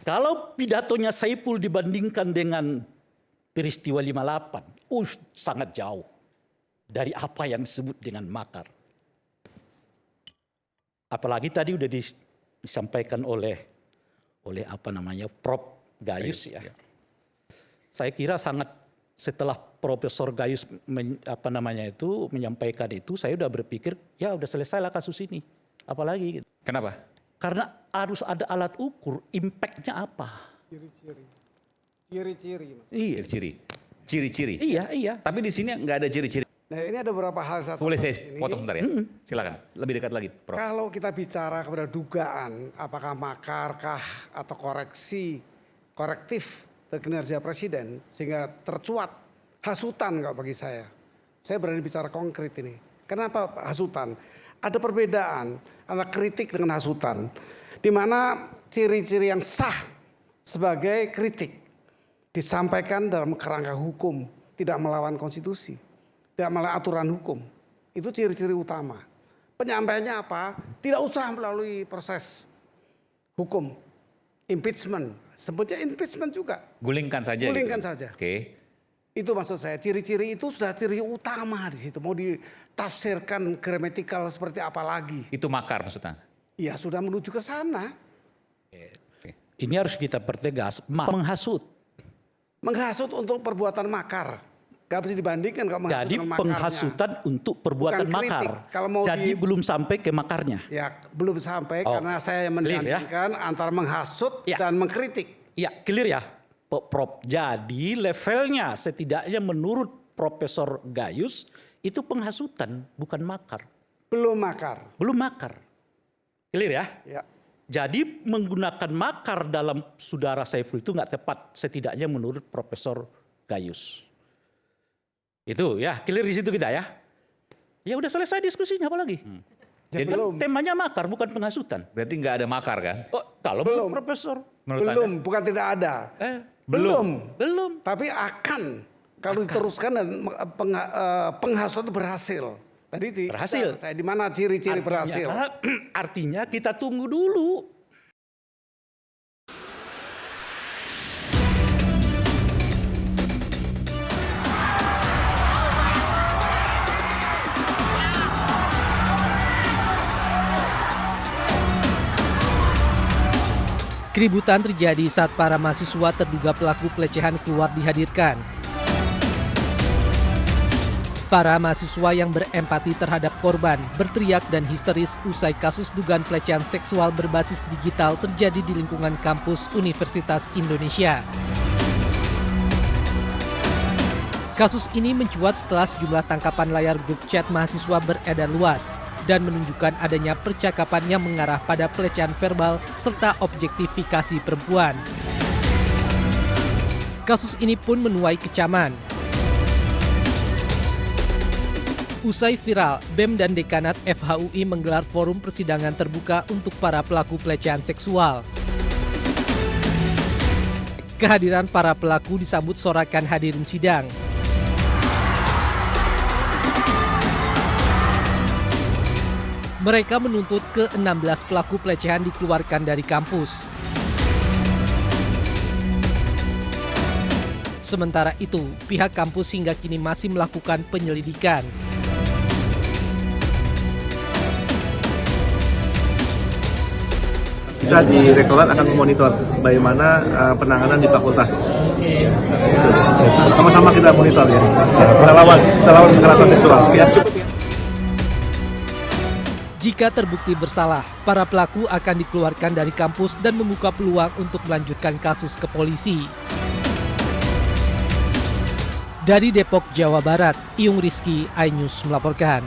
Kalau pidatonya Saiful dibandingkan dengan peristiwa 58, sangat jauh dari apa yang disebut dengan makar. Apalagi tadi udah disampaikan oleh Prof. Gayus ya. Saya kira sangat setelah Profesor Gayus menyampaikan itu, saya udah berpikir ya udah selesailah kasus ini. Apalagi gitu. Kenapa? Karena harus ada alat ukur impact-nya apa. Ciri-ciri. Iya. Ciri-ciri. Iya. Tapi di sini nggak ada ciri-ciri. Nah, ini ada beberapa hal Boleh saya potong bentar ya? Silakan. Lebih dekat lagi, Prof. Kalau kita bicara kepada dugaan apakah makarkah atau korektif kinerja presiden sehingga tercuat hasutan kalau bagi saya. Saya berani bicara konkret ini. Kenapa hasutan? Ada perbedaan antara kritik dengan hasutan. Di mana ciri-ciri yang sah sebagai kritik disampaikan dalam kerangka hukum, tidak melawan konstitusi, tidak melawan aturan hukum. Itu ciri-ciri utama. Penyampaiannya apa? Tidak usah melalui proses hukum. Impeachment. Sebutnya impeachment juga. Gulingkan saja. Gulingkan gitu. saja. Oke. Itu maksud saya. Ciri-ciri itu sudah ciri utama di situ. Mau ditafsirkan gramatikal seperti apa lagi? Itu makar maksudnya? Ya sudah menuju ke sana. Ini harus kita pertegas. Menghasut. Menghasut untuk perbuatan makar. Gak bisa dibandingkan kalau menghasut Jadi dengan makarnya. penghasutan untuk perbuatan Bukan kritik. makar. Kalau mau Jadi belum sampai ke makarnya. Ya belum sampai karena saya mendandingkan antara menghasut dan mengkritik. Ya clear ya Prof. Jadi levelnya setidaknya menurut Profesor Gayus itu penghasutan bukan makar. Belum makar. Belum makar. Clear ya? Ya. Jadi menggunakan makar dalam saudara Saiful itu nggak tepat setidaknya menurut Profesor Gayus. Itu ya clear di situ kita ya. Ya udah selesai diskusinya apalagi. Ya, Jadi belum. temanya makar bukan penghasutan. Berarti nggak ada makar kan? Oh, kalau Belum. Profesor. Belum, bukan tidak ada. Belum. Tapi akan kalau diteruskan dan penghasutan itu berhasil. Tadi Berhasil. Saya di mana ciri-ciri berhasil? Artinya kita tunggu dulu. Keributan terjadi saat para mahasiswa terduga pelaku pelecehan keluar dihadirkan. Para mahasiswa yang berempati terhadap korban berteriak dan histeris usai kasus dugaan pelecehan seksual berbasis digital terjadi di lingkungan kampus Universitas Indonesia. Kasus ini mencuat setelah sejumlah tangkapan layar grup chat mahasiswa beredar luas dan menunjukkan adanya percakapan yang mengarah pada pelecehan verbal serta objektifikasi perempuan. Kasus ini pun menuai kecaman. Usai viral, BEM dan Dekanat FHUI menggelar forum persidangan terbuka untuk para pelaku pelecehan seksual. Kehadiran para pelaku disambut sorakan hadirin sidang. Mereka menuntut ke-16 pelaku pelecehan dikeluarkan dari kampus. Sementara itu, pihak kampus hingga kini masih melakukan penyelidikan. Kita di Rektorat akan memonitor bagaimana penanganan di fakultas. Sama-sama kita monitor ya. Kita lawan kekerasan seksual. Ya, cukup ya. Jika terbukti bersalah, para pelaku akan dikeluarkan dari kampus dan membuka peluang untuk melanjutkan kasus ke polisi. Dari Depok, Jawa Barat, Iyung Rizky, iNews melaporkan.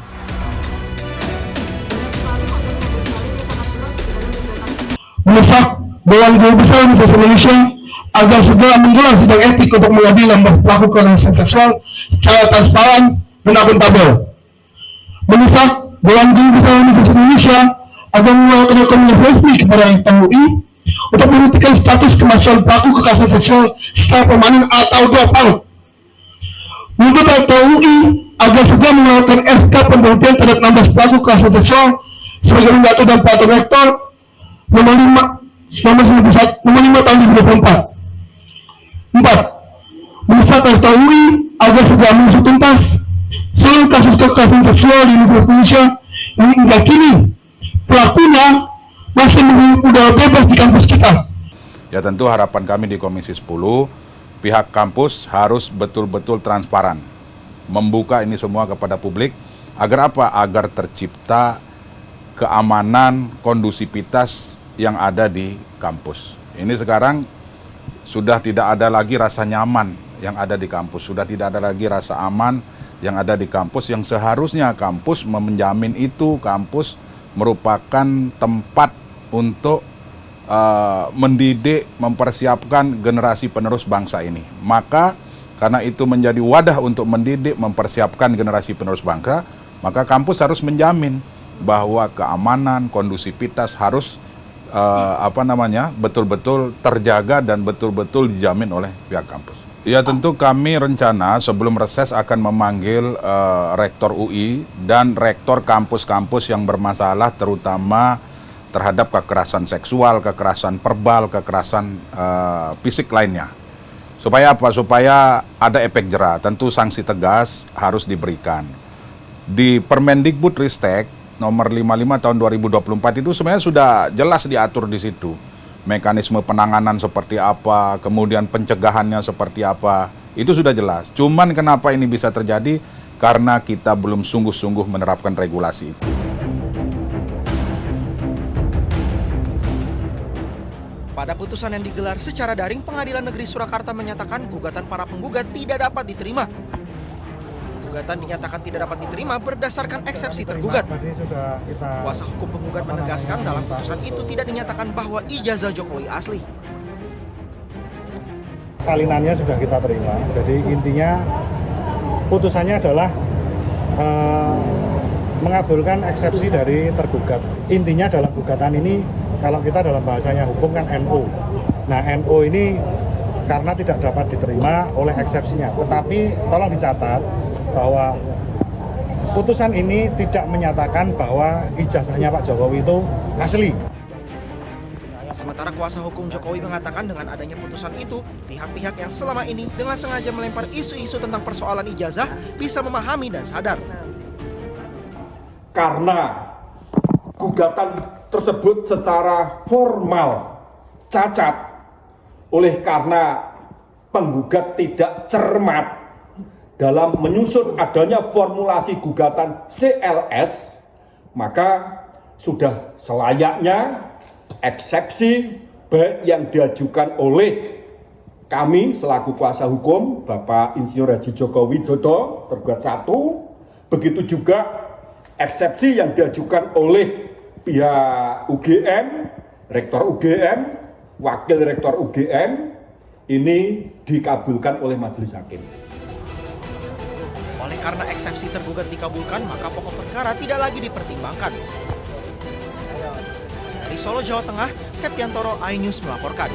Mendesak Dewan Guru Besar Universitas Indonesia agar segera menggelar sidang etik untuk mengadili 16 pelaku kekerasan seksual secara transparan dan akuntabel. Mendesak Dewan Guru Besar Universitas Indonesia agar mengeluarkan rekomendasi resmi kepada FHUI untuk menghentikan status kemasukan pelaku kekerasan seksual secara permanen atau 2 tahun. Menuntut FHUI agar segera mengeluarkan SK pemberhentian terhadap 16 pelaku kekerasan seksual sebagai mengatur dan peraturan rektor nomor 5 1991 nomor 5 tahun 2024. 4. Mendesak Rektor UI agar segera mengusut tuntas seluruh kasus kekerasan seksual di Universitas Indonesia yang hingga kini pelakunya masih menunggu udara bebas di kampus kita. Ya tentu harapan kami di Komisi 10, pihak kampus harus betul-betul transparan, membuka ini semua kepada publik, agar apa? Agar tercipta keamanan, kondusivitas yang ada di kampus. Ini sekarang sudah tidak ada lagi rasa nyaman yang ada di kampus, sudah tidak ada lagi rasa aman yang ada di kampus, yang seharusnya kampus menjamin itu. Kampus merupakan tempat untuk mendidik, mempersiapkan generasi penerus bangsa ini. Maka karena itu menjadi wadah untuk mendidik, mempersiapkan generasi penerus bangsa, maka kampus harus menjamin bahwa keamanan, kondusivitas harus betul-betul terjaga dan betul-betul dijamin oleh pihak kampus. Ya tentu kami rencana sebelum reses akan memanggil rektor UI dan rektor kampus-kampus yang bermasalah, terutama terhadap kekerasan seksual, kekerasan verbal, kekerasan fisik lainnya. Supaya apa? Supaya ada efek jera. Tentu sanksi tegas harus diberikan. Di Permendikbudristek nomor 55 tahun 2024 itu sebenarnya sudah jelas diatur di situ. Mekanisme penanganan seperti apa, kemudian pencegahannya seperti apa, itu sudah jelas. Cuman kenapa ini bisa terjadi? Karena kita belum sungguh-sungguh menerapkan regulasi itu. Pada putusan yang digelar secara daring, Pengadilan Negeri Surakarta menyatakan gugatan para penggugat tidak dapat diterima. Gugatan dinyatakan tidak dapat diterima berdasarkan eksepsi tergugat. Kuasa hukum penggugat menegaskan dalam putusan itu tidak dinyatakan bahwa ijazah Jokowi asli. Salinannya sudah kita terima, jadi intinya putusannya adalah mengabulkan eksepsi dari tergugat. Intinya dalam gugatan ini, kalau kita dalam bahasanya hukum kan NO. Nah, NO ini karena tidak dapat diterima oleh eksepsinya. Tetapi tolong dicatat bahwa putusan ini tidak menyatakan bahwa ijazahnya Pak Jokowi itu asli. Sementara kuasa hukum Jokowi mengatakan dengan adanya putusan itu, pihak-pihak yang selama ini dengan sengaja melempar isu-isu tentang persoalan ijazah bisa memahami dan sadar. Karena gugatan tersebut secara formal cacat, oleh karena penggugat tidak cermat dalam menyusun adanya formulasi gugatan CLS, maka sudah selayaknya eksepsi baik yang diajukan oleh kami selaku kuasa hukum Bapak Insinyur Haji Joko Widodo tergugat 1, begitu juga eksepsi yang diajukan oleh pihak UGM, Rektor UGM, Wakil Rektor UGM, ini dikabulkan oleh majelis hakim. Oleh karena eksepsi tergugat dikabulkan, maka pokok perkara tidak lagi dipertimbangkan. Dari Solo, Jawa Tengah, Septiantoro, iNews melaporkan.